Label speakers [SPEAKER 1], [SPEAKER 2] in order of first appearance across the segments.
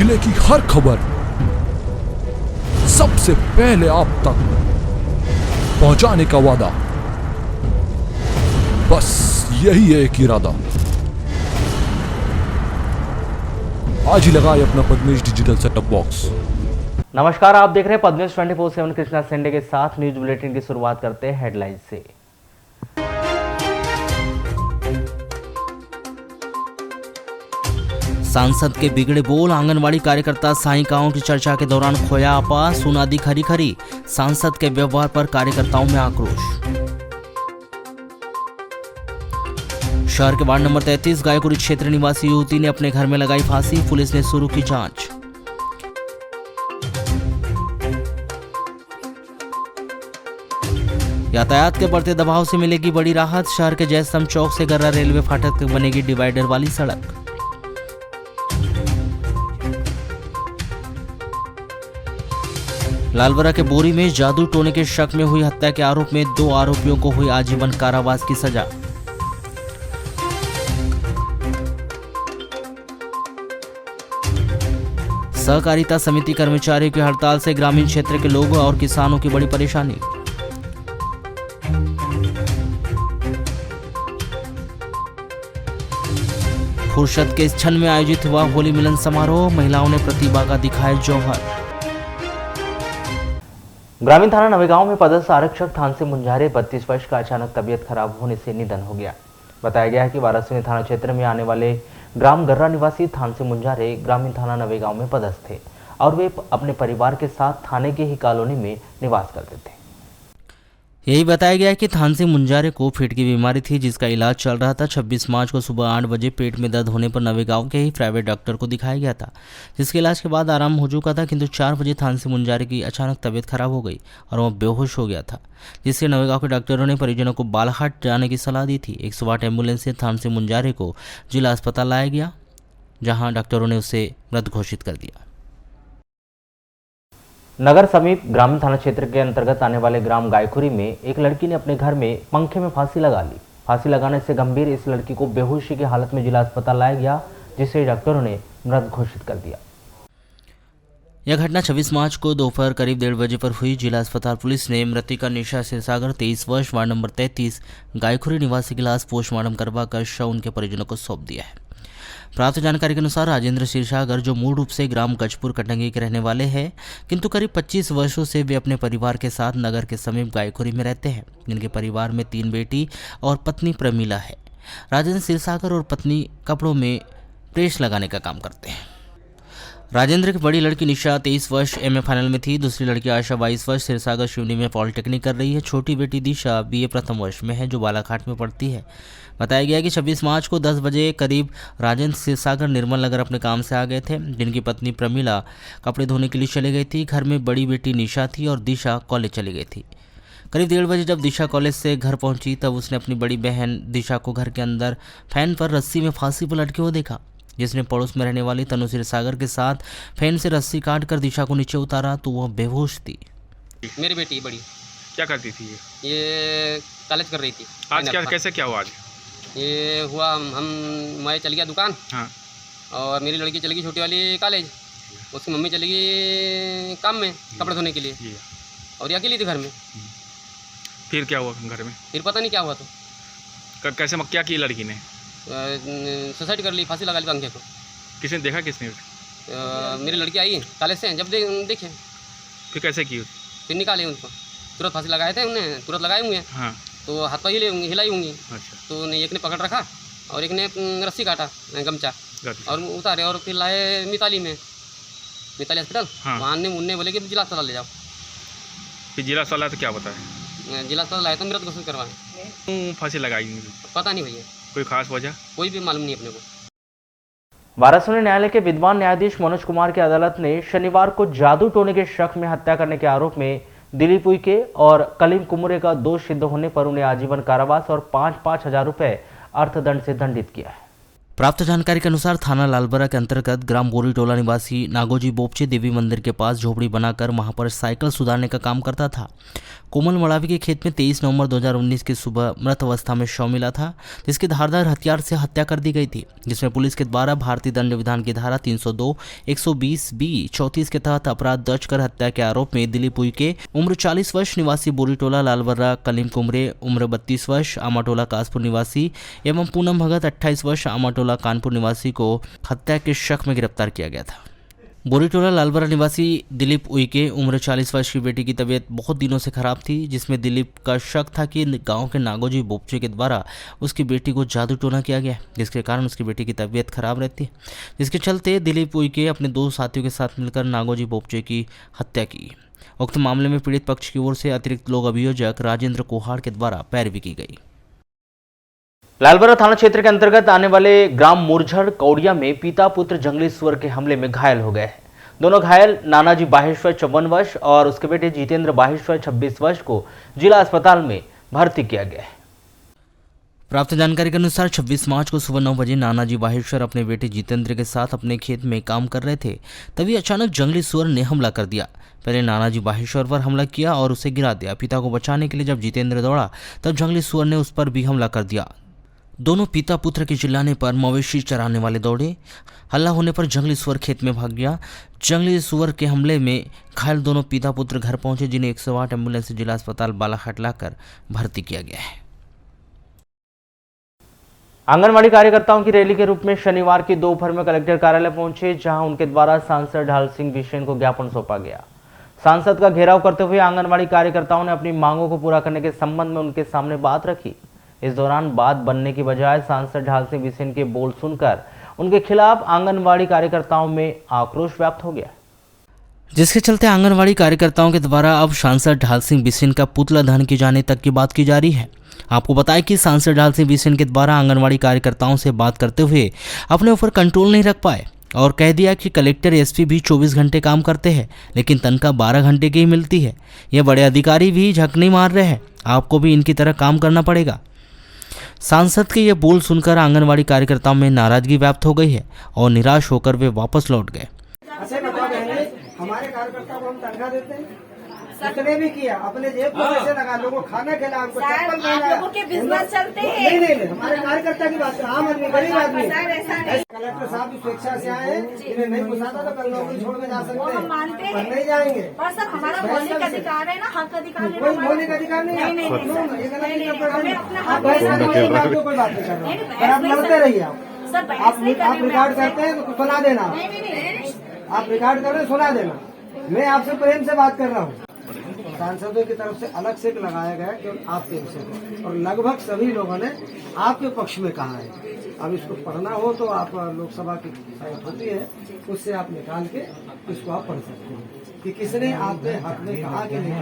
[SPEAKER 1] जिले की हर खबर सबसे पहले आप तक पहुंचाने का वादा, बस यही है एक इरादा। आज ही लगाए अपना पद्मेश डिजिटल सेटअप बॉक्स।
[SPEAKER 2] नमस्कार, आप देख रहे हैं पद्मेश 24/7 कृष्णा सेंडे के साथ। न्यूज बुलेटिन की शुरुआत करते हैं हेडलाइन से। सांसद के बिगड़े बोल, आंगनवाड़ी कार्यकर्ता सहायिकाओं की चर्चा के दौरान खोया आपा, सुनादी खरी खरी। सांसद के व्यवहार पर कार्यकर्ताओं में आक्रोश। शहर के वार्ड नंबर 33 गायकुरी क्षेत्र निवासी युवती ने अपने घर में लगाई फांसी, पुलिस ने शुरू की जांच। यातायात के बढ़ते दबाव से मिलेगी बड़ी राहत, शहर के जयस्तंभ चौक से गर्रा रेलवे फाटक तक बनेगी डिवाइडर वाली सड़क। लालबरा के बोरी में जादू टोने के शक में हुई हत्या के आरोप में 2 आरोपियों को हुई आजीवन कारावास की सजा। सहकारिता समिति कर्मचारियों की हड़ताल से ग्रामीण क्षेत्र के लोगों और किसानों की बड़ी परेशानी। फुर्सत के इस क्षण में आयोजित हुआ होली मिलन समारोह, महिलाओं ने प्रतिभा का दिखाया जौहर। ग्रामीण थाना नवेगांव में पदस्थ आरक्षक थानसे मुंजारे 32 वर्ष का अचानक तबीयत खराब होने से निधन हो गया। बताया गया है कि वाराणसी थाना क्षेत्र में आने वाले ग्राम गर्रा निवासी थानसे मुंजारे ग्रामीण थाना नवेगांव में पदस्थ थे और वे अपने परिवार के साथ थाने के ही कॉलोनी में निवास करते थे। यही बताया गया है कि थानसे मुंजारे को पेट की बीमारी थी जिसका इलाज चल रहा था। 26 मार्च को सुबह 8 बजे पेट में दर्द होने पर नवेगांव के ही प्राइवेट डॉक्टर को दिखाया गया था, जिसके इलाज के बाद आराम हो चुका था, किंतु 4 बजे थानसे मुंजारे की अचानक तबीयत खराब हो गई और वह बेहोश हो गया था, जिससे नवेगांव के डॉक्टरों ने परिजनों को बालाघाट जाने की सलाह दी थी। 108 एम्बुलेंस से थानसे मुंजारे को जिला अस्पताल लाया गया, जहाँ डॉक्टरों ने उसे मृत घोषित कर दिया। नगर समीप ग्रामीण थाना क्षेत्र के अंतर्गत आने वाले ग्राम गायखुरी में एक लड़की ने अपने घर में पंखे में फांसी लगा ली। फांसी लगाने से गंभीर इस लड़की को बेहोशी की हालत में जिला अस्पताल लाया गया, जिसे डॉक्टरों ने मृत घोषित कर दिया। यह घटना 26 मार्च को दोपहर करीब 1:30 बजे पर हुई। जिला अस्पताल पुलिस ने मृतिका निशा क्षीरसागर 23 वर्ष वार्ड नंबर 33 गायखुरी निवासी की लाश पोस्टमार्टम करवाकर शव उनके परिजनों को सौंप दिया है। प्राप्त जानकारी के अनुसार राजेंद्र क्षीरसागर, जो मूल रूप से ग्राम गजपुर कटंगी के रहने वाले हैं, किंतु करीब 25 वर्षों से वे अपने परिवार के साथ नगर के समीप गायखुरी में रहते हैं। इनके परिवार में 3 बेटी और पत्नी प्रमीला है। राजेंद्र क्षीरसागर और पत्नी कपड़ों में प्रेस लगाने का काम करते हैं। राजेंद्र की बड़ी लड़की निशा 23 वर्ष एमए फाइनल में थी। दूसरी लड़की आशा 22 वर्ष क्षीरसागर शिवनी में पॉलिटेक्निक कर रही है। छोटी बेटी दिशा बीए प्रथम वर्ष में है, जो बालाघाट में पढ़ती है। बताया गया कि 26 मार्च को 10 बजे करीब राजेंद्र क्षीरसागर निर्मल नगर अपने काम से आ गए थे, जिनकी पत्नी प्रमीला कपड़े धोने के लिए चली गई थी। घर में बड़ी बेटी निशा थी और दिशा कॉलेज चली गई थी। करीब 1:30 बजे जब दिशा कॉलेज से घर पहुंची, तब उसने अपनी बड़ी बहन दिशा को घर के अंदर फैन पर रस्सी में फांसी पर लटके हुए देखा, जिसने पड़ोस में रहने वाली तनु क्षीरसागर के साथ फैन से रस्सी काटकर दिशा को नीचे उतारा तो वह बेहोश थी।
[SPEAKER 3] मेरी बेटी बड़ी
[SPEAKER 4] क्या करती थी
[SPEAKER 3] ये कॉलेज कर रही थी।
[SPEAKER 4] आज क्या कैसे क्या हुआ आज?
[SPEAKER 3] ये हुआ मैं चल गया दुकान,
[SPEAKER 4] हाँ।
[SPEAKER 3] और मेरी लड़की चली गई छोटी वाली कॉलेज, उसकी मम्मी चली गई काम में कपड़े धोने के लिए, और ये अकेली थी घर में।
[SPEAKER 4] फिर क्या हुआ घर में?
[SPEAKER 3] फिर पता नहीं क्या हुआ, तो
[SPEAKER 4] कैसे क्या की लड़की ने?
[SPEAKER 3] सुसाइड कर ली, फांसी लगा ली पंखे को।
[SPEAKER 4] किसने देखा? किसने?
[SPEAKER 3] मेरी लड़की आई कॉलेज से, जब देखे
[SPEAKER 4] फिर कैसे की?
[SPEAKER 3] फिर निकाले उनको, तुरंत फांसी लगाए थे उन्हें, तुरंत लगाए हुए।
[SPEAKER 4] हाँ।
[SPEAKER 3] तो हाथ पाई हिलाई होंगी।
[SPEAKER 4] अच्छा।
[SPEAKER 3] तो एक ने पकड़ रखा और एक ने रस्सी काटा गमछा और उतारे, और फिर लाए मिताली हॉस्पिटल।
[SPEAKER 4] हाँ।
[SPEAKER 3] वहाँ उनने बोले कि जिला अस्पताल ले जाओ।
[SPEAKER 4] फिर जिला अस्पताल तो क्या बताया?
[SPEAKER 3] जिला अस्पताल लाए तो मृत घोषित करवाए।
[SPEAKER 4] फांसी लगाई?
[SPEAKER 3] पता नहीं भैया,
[SPEAKER 4] कोई खास वजह?
[SPEAKER 3] कोई भी मालूम नहीं अपने को।
[SPEAKER 2] वाराणसी न्यायालय के विद्वान न्यायाधीश मनोज कुमार की अदालत ने शनिवार को जादू टोने के शक में हत्या करने के आरोप में दिलीप उइके और कलीम कुमुरे का दोष सिद्ध होने पर उन्हें आजीवन कारावास और 5,000 रुपए अर्थदंड से दंडित किया है। प्राप्त जानकारी के अनुसार थाना लालबरा के अंतर्गत ग्राम बोरीटोला निवासी नागोजी बोपचे देवी मंदिर के पास झोपड़ी बनाकर वहां पर साइकिल सुधारने का काम करता था। कोमल मड़ावी के खेत में 23 नवंबर 2019 की सुबह मृत अवस्था में शव मिला था, जिसकी धारदार हथियार से हत्या कर दी गई थी, जिसमें पुलिस के द्वारा भारतीय दंड विधान की धारा 302, 120B, 34 के तहत अपराध दर्ज कर हत्या के आरोप में दिलीप उइके उम्र 40 वर्ष निवासी बोरीटोला लालबर्रा कलीम कुमरे उम्र 32 वर्ष आमाटोला कासपुर निवासी एवं पूनम भगत 28 वर्ष आमाटोला कानपुर निवासी को हत्या के शक में गिरफ्तार किया गया था। बोरीटोला लालबर्रा निवासी दिलीप उइके उम्र 40 वर्ष की बेटी की तबीयत बहुत दिनों से खराब थी, जिसमें दिलीप का शक था कि गांव के नागोजी बोपचे के द्वारा उसकी बेटी को जादू टोना किया गया, जिसके कारण उसकी बेटी की तबीयत खराब रहती है, जिसके चलते दिलीप उइके अपने 2 साथियों के साथ मिलकर नागोजी बोपचे की हत्या की। उक्त मामले में पीड़ित पक्ष की ओर से अतिरिक्त लोक अभियोजक राजेंद्र कोहाड़ के द्वारा पैरवी की गई। लालबर्रा थाना क्षेत्र के अंतर्गत आने वाले ग्राम मुरझड़ कौड़िया में पिता पुत्र जंगली सुअर के हमले में घायल हो गए हैं। दोनों घायल नानाजी बाहेश्वर 54 वर्ष और उसके बेटे जितेंद्र बाहेश्वर 26 वर्ष को जिला अस्पताल में भर्ती किया गया है। प्राप्त जानकारी के अनुसार 26 मार्च को सुबह 9 बजे नानाजी बाहेश्वर अपने बेटे जितेंद्र के साथ अपने खेत में काम कर रहे थे, तभी अचानक जंगली सुअर ने हमला कर दिया। पहले नानाजी बाहेश्वर पर हमला किया और उसे गिरा दिया। पिता को बचाने के लिए जब जितेंद्र दौड़ा तब जंगली सुअर ने उस पर भी हमला कर दिया। दोनों पिता पुत्र के चिल्लाने पर मवेशी चराने वाले दौड़े। हल्ला होने पर जंगली सुअर खेत में भाग गया। जंगली सुअर के हमले में घायल दोनों पिता पुत्र घर पहुंचे, जिन्हें 108 एम्बुलेंस से जिला अस्पताल बालाघाट लाकर भर्ती किया गया है। आंगनवाड़ी कार्यकर्ताओं की रैली के रूप में शनिवार की दोपहर में कलेक्टर कार्यालय पहुंचे, जहां उनके द्वारा सांसद ढाल सिंह बिसेन को ज्ञापन सौंपा गया। सांसद का घेराव करते हुए आंगनवाड़ी कार्यकर्ताओं ने अपनी मांगों को पूरा करने के संबंध में उनके सामने बात रखी। इस दौरान बात बनने की बजाय सांसद ढाल सिंह बिसेन के बोल सुनकर उनके खिलाफ आंगनवाड़ी कार्यकर्ताओं में आक्रोश व्याप्त हो गया, जिसके चलते आंगनवाड़ी कार्यकर्ताओं के द्वारा अब सांसद ढाल सिंह बिसेन का पुतला दहन किए जाने तक की बात की जा रही है। आपको बताएं कि सांसद ढाल सिंह बिसेन के द्वारा आंगनवाड़ी कार्यकर्ताओं से बात करते हुए अपने ऊपर कंट्रोल नहीं रख पाए और कह दिया कि कलेक्टर एसपी भी 24 घंटे काम करते हैं, लेकिन तनख्वाह 12 घंटे की ही मिलती है। ये बड़े अधिकारी भी झकनी मार रहे हैं, आपको भी इनकी तरह काम करना पड़ेगा। सांसद के ये बोल सुनकर आंगनवाड़ी कार्यकर्ताओं में नाराजगी व्याप्त हो गई है और निराश होकर वे वापस लौट गए।
[SPEAKER 5] हमारे कार्यकर्ता को हम तनख्वाह देते हैं, कितने भी किया, अपने जेब को पैसे लगा, लोगों को खाना खिला, हमको चप्पल पहनाया, लोगों के बिजनेस चलते हैं। नहीं, हमारे कार्यकर्ता की बात, आम आदमी, गरीब आदमी। कलेक्टर साहब भी स्वेच्छा से आए, इन्हें नहीं घुसाता तो कल नौकरी छोड़ के जा सकते हैं, पर नहीं जाएंगे। और सर हमारा मौलिक अधिकार है ना, हक अधिकार, कोई मौलिक अधिकार नहीं है। आप बहस करने की बात, कोई बात नहीं कर रहे हैं, आप लड़ते रहिए। आप रिकॉर्ड करते हैं तो सुना देना, आप रिकॉर्ड कर रहे हैं सुना देना। मैं आपसे प्रेम से बात कर रहा हूँ। सांसदों की तरफ से अलग से लगाया गया कि आपके विषय और लगभग सभी लोगों ने आपके पक्ष में कहा है। अब इसको पढ़ना हो तो आप लोकसभा की साइट होती है, उससे आप निकाल के इसको आप पढ़ सकते हैं कि किसने आपके हक में कहा कि नहीं।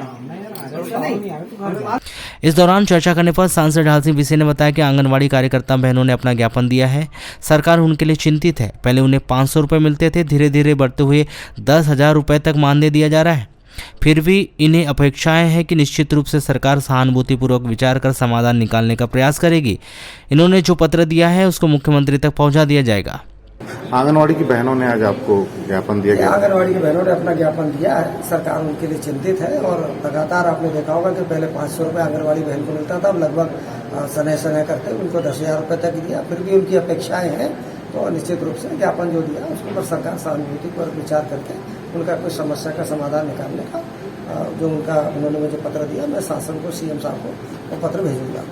[SPEAKER 2] इस दौरान चर्चा करने पर सांसद ढाल सिंह बिसेन ने बताया कि आंगनवाड़ी कार्यकर्ता बहनों ने अपना ज्ञापन दिया है। सरकार उनके लिए चिंतित है। पहले उन्हें 500 रुपये मिलते थे, धीरे धीरे बढ़ते हुए 10,000 रुपये तक मानदेय दिया जा रहा है। फिर भी इन्हें अपेक्षाएं हैं कि निश्चित रूप से सरकार सहानुभूतिपूर्वक विचार कर समाधान निकालने का प्रयास करेगी। इन्होंने जो पत्र दिया है उसको मुख्यमंत्री तक पहुंचा दिया जाएगा।
[SPEAKER 6] आंगनवाड़ी की बहनों ने आज आपको ज्ञापन दिया गया?
[SPEAKER 5] आंगनवाड़ी की बहनों ने अपना ज्ञापन दिया है, सरकार उनके लिए चिंतित है और लगातार आपने देखा होगा कि पहले 500 रुपये आंगनवाड़ी बहन को मिलता था, अब लगभग समय करते उनको 10,000 रुपये तक दिया। फिर भी उनकी अपेक्षाएं हैं, तो निश्चित रूप से ज्ञापन जो दिया उसके ऊपर सरकार सहानुभूति पर विचार करके उनका कोई समस्या का समाधान निकालने का जो उन्होंने मुझे पत्र दिया, मैं शासन को, सीएम साहब को वो पत्र भेजूंगा।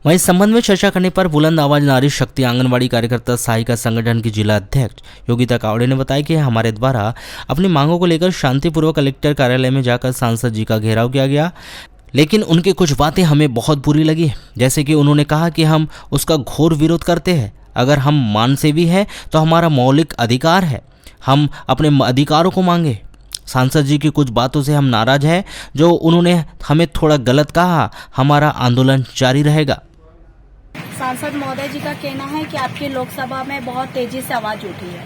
[SPEAKER 2] वहीं इस संबंध में चर्चा करने पर बुलंद आवाज नारी शक्ति आंगनवाड़ी कार्यकर्ता सहायिका संगठन की जिला अध्यक्ष योगिता कावड़े ने बताया कि हमारे द्वारा अपनी मांगों को लेकर शांतिपूर्वक कलेक्टर कार्यालय में जाकर सांसद जी का घेराव किया गया, लेकिन उनकी कुछ बातें हमें बहुत बुरी लगी। जैसे कि उन्होंने कहा कि हम उसका घोर विरोध करते हैं। अगर हम मानसेवी हैं तो हमारा मौलिक अधिकार है, हम अपने अधिकारों को मांगे। सांसद जी की कुछ बातों से हम नाराज हैं, जो उन्होंने हमें थोड़ा गलत कहा। हमारा आंदोलन जारी रहेगा।
[SPEAKER 7] सांसद महोदय जी का कहना है कि आपकी लोकसभा में बहुत तेजी से आवाज उठी है,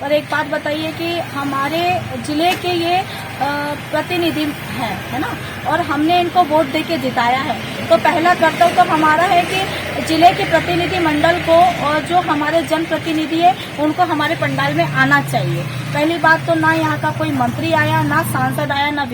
[SPEAKER 7] पर एक बात बताइए कि हमारे जिले के ये प्रतिनिधि हैं, है ना, और हमने इनको वोट देके जिताया है, तो पहला कर्तव्य तो हमारा है कि जिले के प्रतिनिधि मंडल को और जो हमारे जनप्रतिनिधि है उनको हमारे पंडाल में आना चाहिए। पहली बात तो ना यहाँ का कोई मंत्री आया, ना सांसद आया, ना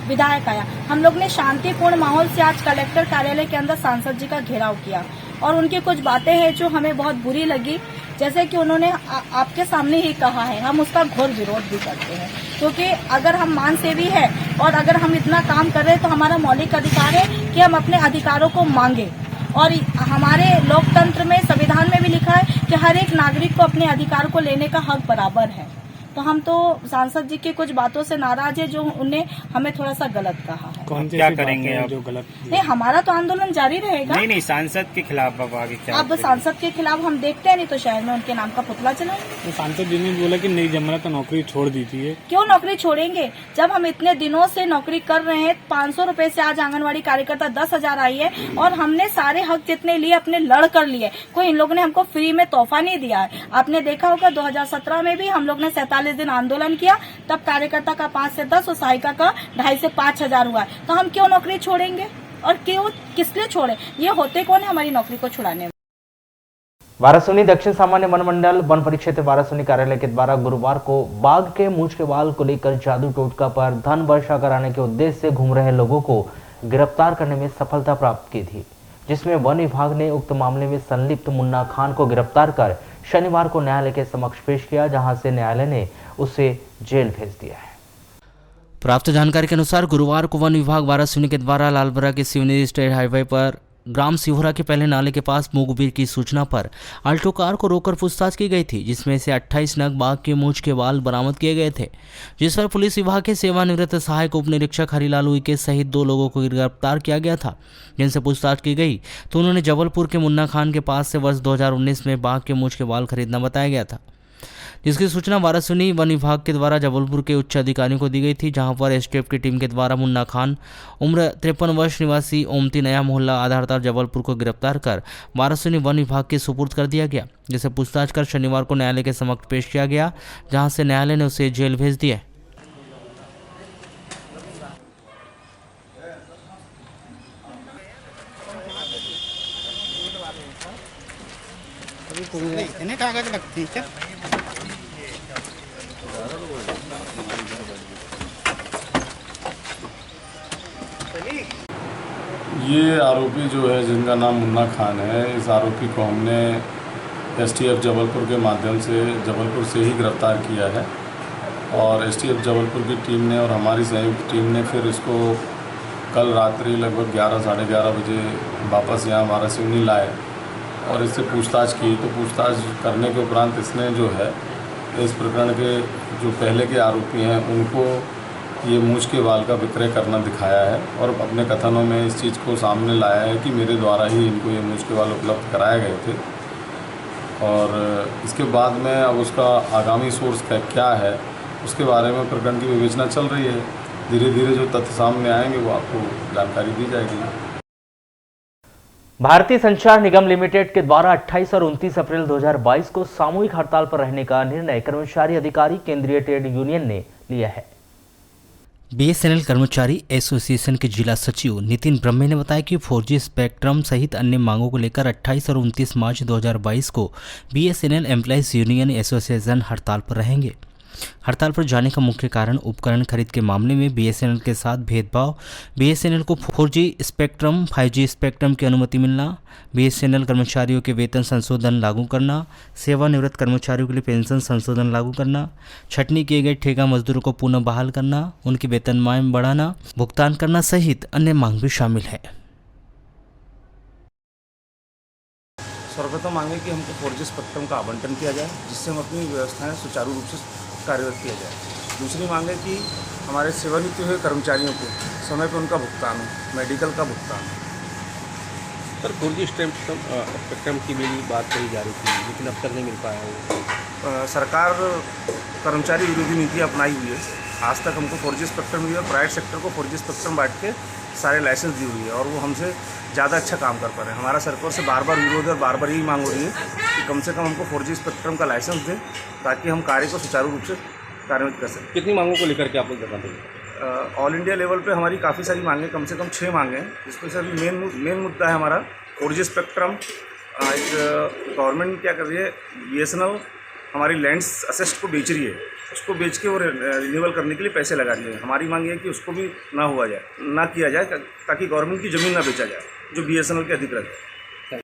[SPEAKER 7] विधायक आया। हम लोग ने शांतिपूर्ण माहौल से आज कलेक्टर कार्यालय के अंदर सांसद जी का घेराव किया और उनकी कुछ बातें हैं जो हमें बहुत बुरी लगी। जैसे कि उन्होंने आपके सामने ही कहा है, हम उसका घोर विरोध भी करते हैं, क्योंकि अगर हम मान सेवी है और अगर हम इतना काम कर रहे हैं तो हमारा मौलिक अधिकार है कि हम अपने अधिकारों को मांगे। और हमारे लोकतंत्र में, संविधान में भी लिखा है कि हर एक नागरिक को अपने अधिकार को लेने का हक बराबर है। तो हम तो सांसद जी की कुछ बातों से नाराज है जो उन्हें हमें थोड़ा सा गलत कहा है।
[SPEAKER 8] कौन क्या करेंगे आप जो गलत?
[SPEAKER 7] नहीं, हमारा तो आंदोलन जारी रहेगा।
[SPEAKER 8] नहीं, सांसद के खिलाफ अब आगे क्या?
[SPEAKER 7] अब सांसद के खिलाफ हम देखते हैं, नहीं तो शहर में उनके नाम का पुतला चलाएंगे।
[SPEAKER 8] तो सांसद जी ने बोला कि नहीं जमना तो नौकरी छोड़ दी थी।
[SPEAKER 7] क्यों नौकरी छोड़ेंगे? जब हम इतने दिनों से नौकरी कर रहे हैं, 500 रुपए से आज आंगनवाड़ी कार्यकर्ता 10,000 आई है और हमने सारे हक जितने लिए अपने लड़ कर लिए। कोई इन लोगों ने हमको फ्री में तोहफा नहीं दिया है। आपने देखा होगा 2017 में भी हम लोग ने 47 दिन आंदोलन किया, तब कार्यकर्ता का 5 से 10 और सहायिका का 2,500 से 5,000 हुआ। तो हम क्यों नौकरी छोड़ेंगे और क्यों, किस लिए छोड़े? ये होते कौन है हमारी नौकरी को छुड़ाने में?
[SPEAKER 2] वारासोनी दक्षिण सामान्य वन मंडल वन परिक्षेत्र वारासोनी कार्यालय के द्वारा गुरुवार को बाघ के मूंछ के बाल को लेकर जादू टोटका पर धन वर्षा कराने के उद्देश्य से घूम रहे लोगों को गिरफ्तार करने में सफलता प्राप्त की थी, जिसमें वन विभाग ने उक्त मामले में संलिप्त मुन्ना खान को गिरफ्तार कर शनिवार को न्यायालय के समक्ष पेश किया, जहां से न्यायालय ने उसे जेल भेज दिया है। प्राप्त जानकारी के अनुसार गुरुवार को वन विभाग वारासोनी के द्वारा लालबरा के सिवनी स्टेट हाईवे पर ग्राम सिहोरा के पहले नाले के पास मूंगबीर की सूचना पर अल्टो कार को रोककर पूछताछ की गई थी, जिसमें से 28 नग बाघ के मूंछ के बाल बरामद किए गए थे, जिस पर पुलिस विभाग के सेवानिवृत्त सहायक उप निरीक्षक हरिलाल उइके सहित 2 लोगों को गिरफ्तार किया गया था। जिनसे पूछताछ की गई तो उन्होंने जबलपुर के मुन्ना खान के पास से वर्ष 2019 में बाघ के मूंछ के बाल खरीदना बताया गया था, जिसकी सूचना वारासोनी वन विभाग के द्वारा जबलपुर के उच्च अधिकारियों को दी गई थी, जहां पर एसटीएफ की टीम के द्वारा मुन्ना खान उम्र 53 वर्ष निवासी ओमती नया मोहल्ला आधारतार जबलपुर को गिरफ्तार कर वारासोनी वन विभाग के सुपुर्द कर दिया गया, जिसे पूछताछ कर शनिवार को न्यायालय के समक्ष पेश किया गया, जहां से न्यायालय ने उसे जेल भेज दिया।
[SPEAKER 8] कागज लगती है।
[SPEAKER 9] ये आरोपी जो है जिनका नाम मुन्ना खान है, इस आरोपी को हमने एसटीएफ जबलपुर के माध्यम से जबलपुर से ही गिरफ्तार किया है और एसटीएफ जबलपुर की टीम ने और हमारी संयुक्त टीम ने फिर इसको कल रात्रि लगभग 11 साढ़े 11 बजे वापस यहाँ वारासोनी लाए और इससे पूछताछ की। तो पूछताछ करने के उपरांत इसने जो है इस प्रकरण के जो पहले के आरोपी हैं उनको ये मूंछ के बाल का विक्रय करना दिखाया है और अपने कथनों में इस चीज़ को सामने लाया है कि मेरे द्वारा ही इनको ये मूंछ के बाल उपलब्ध कराए गए थे। और इसके बाद में अब उसका आगामी सोर्स क्या है उसके बारे में प्रकरण की विवेचना चल रही है। धीरे धीरे जो तथ्य सामने आएंगे वो आपको जानकारी दी जाएगी।
[SPEAKER 2] भारतीय संचार निगम लिमिटेड के द्वारा 28 और 29 अप्रैल 2022 को सामूहिक हड़ताल पर रहने का निर्णय कर्मचारी अधिकारी केंद्रीय ट्रेड यूनियन ने लिया है। बीएसएनएल कर्मचारी एसोसिएशन के जिला सचिव नितिन ब्रह्मे ने बताया कि 4G स्पेक्ट्रम सहित अन्य मांगों को लेकर 28 और 29 मार्च 2022 को बीएसएनएल एम्प्लॉइज यूनियन एसोसिएशन हड़ताल पर रहेंगे। हड़ताल पर जाने का मुख्य कारण उपकरण खरीद के मामले में बीएसएनएल के साथ भेदभाव, बीएसएनएल को 4G स्पेक्ट्रम 5G स्पेक्ट्रम की अनुमति मिलना, बीएसएनएल कर्मचारियों के वेतन संशोधन लागू करना, सेवानिवृत्त कर्मचारियों के लिए पेंशन संशोधन लागू करना, छटनी किए गए ठेका मजदूरों को पुनः बहाल करना, उनकी वेतनमान बढ़ाना, भुगतान करना सहित अन्य मांग भी शामिल है।
[SPEAKER 10] सर्वप्रथम मांगे कि हमको 4G स्पेक्ट्रम का आवंटन किया जाए, जिससे हम अपनी व्यवस्थाएं सुचारू रूप से कार्यरत किया जाए। दूसरी मांग है कि हमारे सेवानिवृत्त हुए कर्मचारियों को समय पर उनका भुगतान हो, मेडिकल का भुगतान हो।
[SPEAKER 11] सर 4G स्पेक्ट्रम की भी बात कही जा रही थी, लेकिन अब तक नहीं मिल पाया है।
[SPEAKER 10] सरकार कर्मचारी विरोधी नीति अपनाई हुई है। आज तक हमको 4G स्पेक्ट्रम मिली है, प्राइवेट सेक्टर को 4G स्पेक्ट्रम बांट के सारे लाइसेंस दी हुई है और वो हमसे ज़्यादा अच्छा काम कर पा रहे हैं। हमारा सरकार से बार बार विरोध है और बार बार यही मांग हो रही है कि कम से कम हमको 4G स्पेक्ट्रम का लाइसेंस दें ताकि हम कार्य को सुचारू रूप से कार्यान्वित कर सकें।
[SPEAKER 11] कितनी मांगों को लेकर के आप लोग बता देंगे?
[SPEAKER 10] ऑल इंडिया लेवल पे हमारी काफ़ी सारी मांगें, कम से कम 6 मांगें हैं, जिसमें से अभी मेन मुद्दा है हमारा 4G स्पेक्ट्रम एक गवर्नमेंट क्या कर रही है, BSNL हमारी लैंड्स असेस्ट को बेच रही है, उसको बेच के वो रिन्यूअल करने के लिए पैसे लगा रही है। हमारी मांग ये है कि उसको भी ना किया जाए ताकि गवर्नमेंट की ज़मीन ना बेचा जाए जो BSNL के अधिकृत है।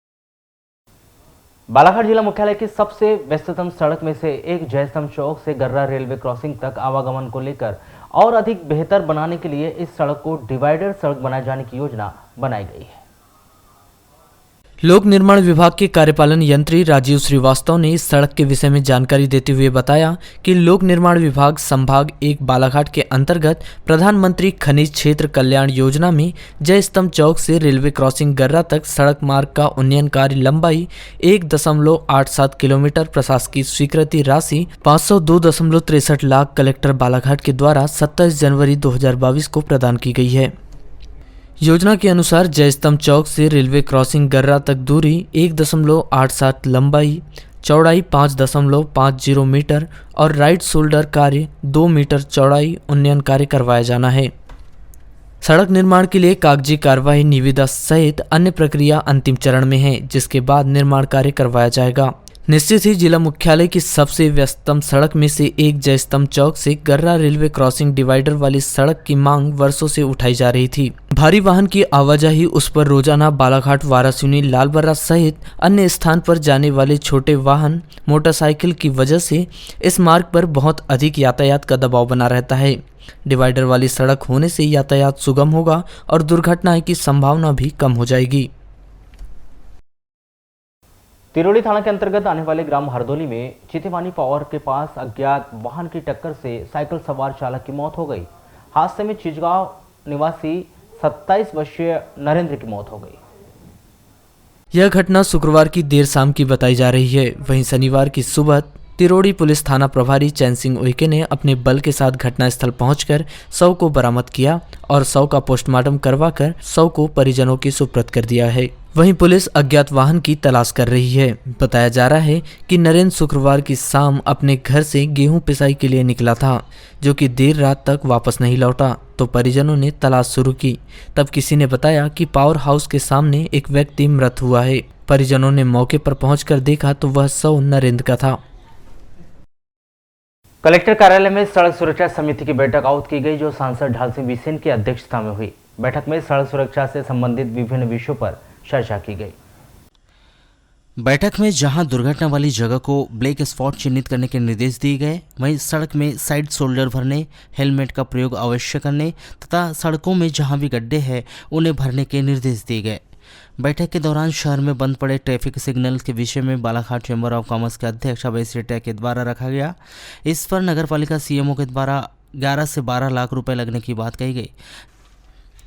[SPEAKER 2] बालाघाट जिला मुख्यालय की सबसे व्यस्ततम सड़क में से एक जयस्तंभ चौक से गर्रा रेलवे क्रॉसिंग तक आवागमन को लेकर और अधिक बेहतर बनाने के लिए इस सड़क को डिवाइडर सड़क बनाए जाने की योजना बनाई गई है।
[SPEAKER 12] लोक निर्माण विभाग के कार्यपालन यंत्री राजीव श्रीवास्तव ने इस सड़क के विषय में जानकारी देते हुए बताया कि लोक निर्माण विभाग संभाग 1 बालाघाट के अंतर्गत प्रधानमंत्री खनिज क्षेत्र कल्याण योजना में जयस्तंभ चौक से रेलवे क्रॉसिंग गर्रा तक सड़क मार्ग का उन्नयन कार्य लंबाई 1.87 किलोमीटर प्रशासकीय स्वीकृति राशि 502.63 लाख कलेक्टर बालाघाट के द्वारा 27 जनवरी 2022 को प्रदान की गई है। योजना के अनुसार जयस्तंभ चौक से रेलवे क्रॉसिंग गर्रा तक दूरी 1.87 लंबाई, चौड़ाई 5.50 मीटर और राइट शोल्डर कार्य 2 मीटर चौड़ाई उन्नयन कार्य करवाया जाना है। सड़क निर्माण के लिए कागजी कार्यवाही निविदा सहित अन्य प्रक्रिया अंतिम चरण में है, जिसके बाद निर्माण कार्य करवाया जाएगा। निश्चित ही जिला मुख्यालय की सबसे व्यस्ततम सड़क में से एक जयस्तंभ चौक से गर्रा रेलवे क्रॉसिंग डिवाइडर वाली सड़क की मांग वर्षों से उठाई जा रही थी। भारी वाहन की आवाजाही उस पर रोजाना बालाघाट, वारासिवनी, लालबर्रा सहित अन्य स्थान पर जाने वाले छोटे वाहन, मोटरसाइकिल की वजह से इस मार्ग पर बहुत अधिक यातायात का दबाव बना रहता है। डिवाइडर वाली सड़क होने से यातायात सुगम होगा और दुर्घटनाएं की संभावना भी कम हो जाएगी।
[SPEAKER 2] तिरोड़ी थाना के अंतर्गत आने वाले ग्राम हरदोली में चितेवानी पावर के पास अज्ञात वाहन की टक्कर से साइकिल सवार चालक की मौत हो गई। हादसे में चिचगांव निवासी 27 वर्षीय नरेंद्र की मौत हो गई।
[SPEAKER 12] यह घटना शुक्रवार की देर शाम की बताई जा रही है। वहीं शनिवार की सुबह तिरोड़ी पुलिस थाना प्रभारी चैन सिंह उइके ने अपने बल के साथ घटनास्थल पहुंचकर शव को बरामद किया और शव का पोस्टमार्टम करवाकर शव को परिजनों की सुपुर्द कर दिया है। वहीं पुलिस अज्ञात वाहन की तलाश कर रही है। बताया जा रहा है कि नरेंद्र शुक्रवार की शाम अपने घर से गेहूं पिसाई के लिए निकला था, जो कि देर रात तक वापस नहीं लौटा, तो परिजनों ने तलाश शुरू की। तब किसी ने बताया कि पावर हाउस के सामने एक व्यक्ति मृत हुआ है। परिजनों ने मौके पर पहुंचकर देखा तो वह शव नरेंद्र का था।
[SPEAKER 2] कलेक्टर कार्यालय में सड़क सुरक्षा समिति की बैठक आहुत की गई, जो सांसद ढाल सिंह बिसेन की अध्यक्षता में हुई। बैठक में सड़क सुरक्षा से संबंधित विभिन्न विषयों पर चर्चा की गई।
[SPEAKER 13] बैठक में जहां दुर्घटना वाली जगह को ब्लैक स्पॉट चिन्हित करने के निर्देश दिए गए, वहीं सड़क में साइड शोल्डर भरने, हेलमेट का प्रयोग अवश्य करने तथा सड़कों में जहां भी गड्ढे हैं उन्हें भरने के निर्देश दिए गए। बैठक के दौरान शहर में बंद पड़े ट्रैफिक सिग्नल के विषय में बालाघाट चैम्बर ऑफ कॉमर्स के अध्यक्ष अभय सेठिया के द्वारा रखा गया। इस पर नगरपालिका सीएमओ के द्वारा 11 से 12 लाख रुपए लगने की बात कही गई,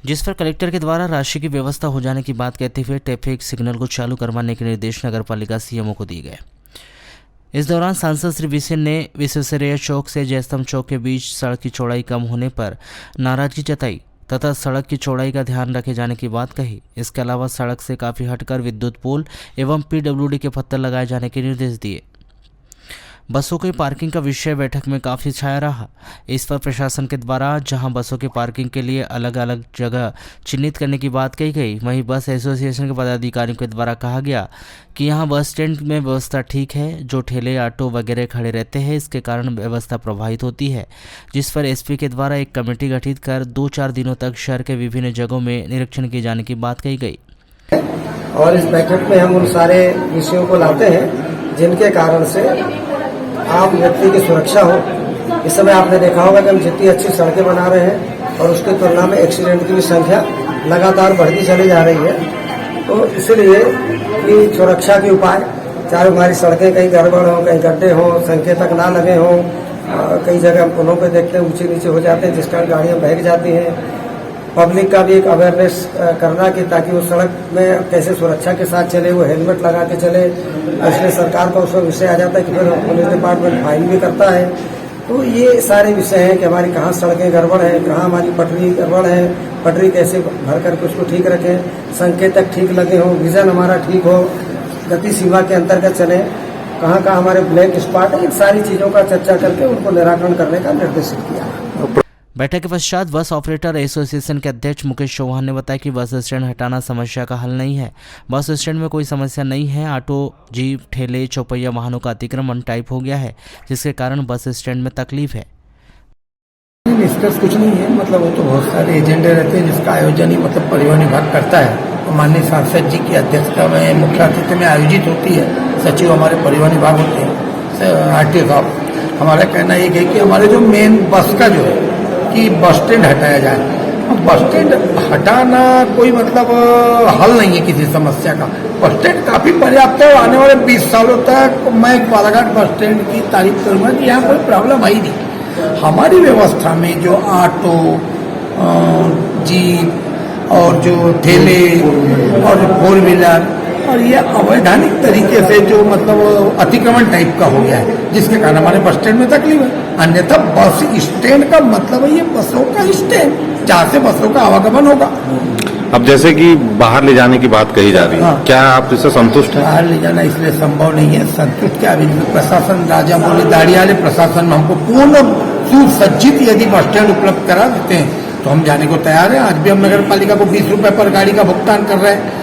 [SPEAKER 13] जिस पर कलेक्टर के द्वारा राशि की व्यवस्था हो जाने की बात कहते हुए ट्रैफिक सिग्नल को चालू करवाने के निर्देश नगरपालिका सीएमओ को दिए गए। इस दौरान सांसद श्री बिसेन ने विश्वेश्वरैया चौक से जयस्तंभ चौक के बीच सड़क की चौड़ाई कम होने पर नाराजगी जताई तथा सड़क की चौड़ाई का ध्यान रखे जाने की बात कही। इसके अलावा सड़क से काफ़ी हटकर विद्युत पोल एवं PWD के पत्थर लगाए जाने के निर्देश दिए। बसों की पार्किंग का विषय बैठक में काफ़ी छाया रहा। इस पर प्रशासन के द्वारा जहां बसों की पार्किंग के लिए अलग अलग जगह चिन्हित करने की बात कही गई, वहीं बस एसोसिएशन के पदाधिकारियों के द्वारा कहा गया कि यहां बस स्टैंड में व्यवस्था ठीक है, जो ठेले ऑटो वगैरह खड़े रहते हैं इसके कारण व्यवस्था प्रभावित होती है, जिस पर SP के द्वारा एक कमेटी गठित कर 2-4 दिनों तक शहर के विभिन्न जगहों में निरीक्षण किए जाने की बात कही गई।
[SPEAKER 5] और इस बैठक में हम उन सारे विषयों को लाते हैं जिनके कारण से आम व्यक्ति की सुरक्षा हो। इस समय आपने देखा होगा कि हम जितनी अच्छी सड़कें बना रहे हैं और उसकी तुलना में एक्सीडेंट की भी संख्या लगातार बढ़ती चली जा रही है। तो इसलिए कि सुरक्षा के उपाय, चाहे हमारी सड़कें कहीं गड़बड़ हो, कहीं गड्ढे हों, संकेतक ना लगे हों, कई जगह हम पुलों पे देखते हैं ऊंचे नीचे हो जाते हैं जिस कारण गाड़ियाँ बह जाती हैं। पब्लिक का भी एक अवेयरनेस करना कि ताकि वो सड़क में कैसे सुरक्षा के साथ चले, वो हेलमेट लगा के चले। इसलिए सरकार का उसमें विषय आ जाता है कि फिर पुलिस डिपार्टमेंट फाइन भी करता है। तो ये सारे विषय हैं कि हमारी कहाँ सड़कें गड़बड़ हैं, कहाँ हमारी पटरी गड़बड़ है, पटरी कैसे भर करके उसको ठीक रखें, संकेतक ठीक लगे हों, विजन हमारा ठीक हो, गति सीमा के अंतर्गत चले, कहाँ कहाँ हमारे ब्लैक स्पॉट है, इन सारी चीज़ों का चर्चा करके उनको निराकरण करने का निर्देशित किया।
[SPEAKER 13] बैठक के पश्चात बस ऑपरेटर एसोसिएशन के अध्यक्ष मुकेश चौहान ने बताया कि बस स्टैंड हटाना समस्या का हल नहीं है। बस स्टैंड में कोई समस्या नहीं है, ऑटो, जीप, ठेले, चौपहिया वाहनों का अतिक्रमण टाइप हो गया है, जिसके कारण बस स्टैंड में तकलीफ है।
[SPEAKER 5] निष्कर्ष कुछ नहीं है, मतलब वो तो बहुत सारे एजेंडे रहते हैं जिसका आयोजन ही मतलब परिवहन विभाग करता है। तो माननीय सांसद जी की अध्यक्षता में मुख्य अतिथि में आयोजित होती है। सचिव हमारे परिवहन विभाग होते हैं, आरटीओ साहब। हमारा कहना ये है कि हमारे जो मेन बस का जो है कि बस स्टैंड हटाया जाए। बस स्टैंड हटाना कोई मतलब हल नहीं है किसी समस्या का। बस स्टैंड काफ़ी पर्याप्त है। आने वाले 20 सालों तक मैं बालाघाट बस स्टैंड की तारीफ करूँगा कि यहाँ कोई प्रॉब्लम आई नहीं। हमारी व्यवस्था में जो ऑटो, जीप और जो ठेले और जो 4 व्हीलर और ये अवैधानिक तरीके से जो मतलब अतिक्रमण टाइप का हो गया है, जिसके कारण हमारे बस स्टैंड में तकलीफ है। अन्यथा बस स्टैंड का मतलब है ये बसों का स्टैंड, जहाँ से बसों का आवागमन होगा।
[SPEAKER 6] अब जैसे कि बाहर ले जाने की बात कही जा रही है, क्या आप इससे संतुष्ट हैं?
[SPEAKER 5] बाहर ले जाना इसलिए संभव नहीं है। संतुष्ट क्या, अभी प्रशासन राजा बोले दाड़िया वाले प्रशासन में हमको पूर्ण सुसज्जित यदि बस स्टैंड उपलब्ध करा देते हैं तो हम जाने को तैयार हैं। आज भी हम नगर पालिका को 20 रुपए पर गाड़ी का भुगतान कर रहे हैं।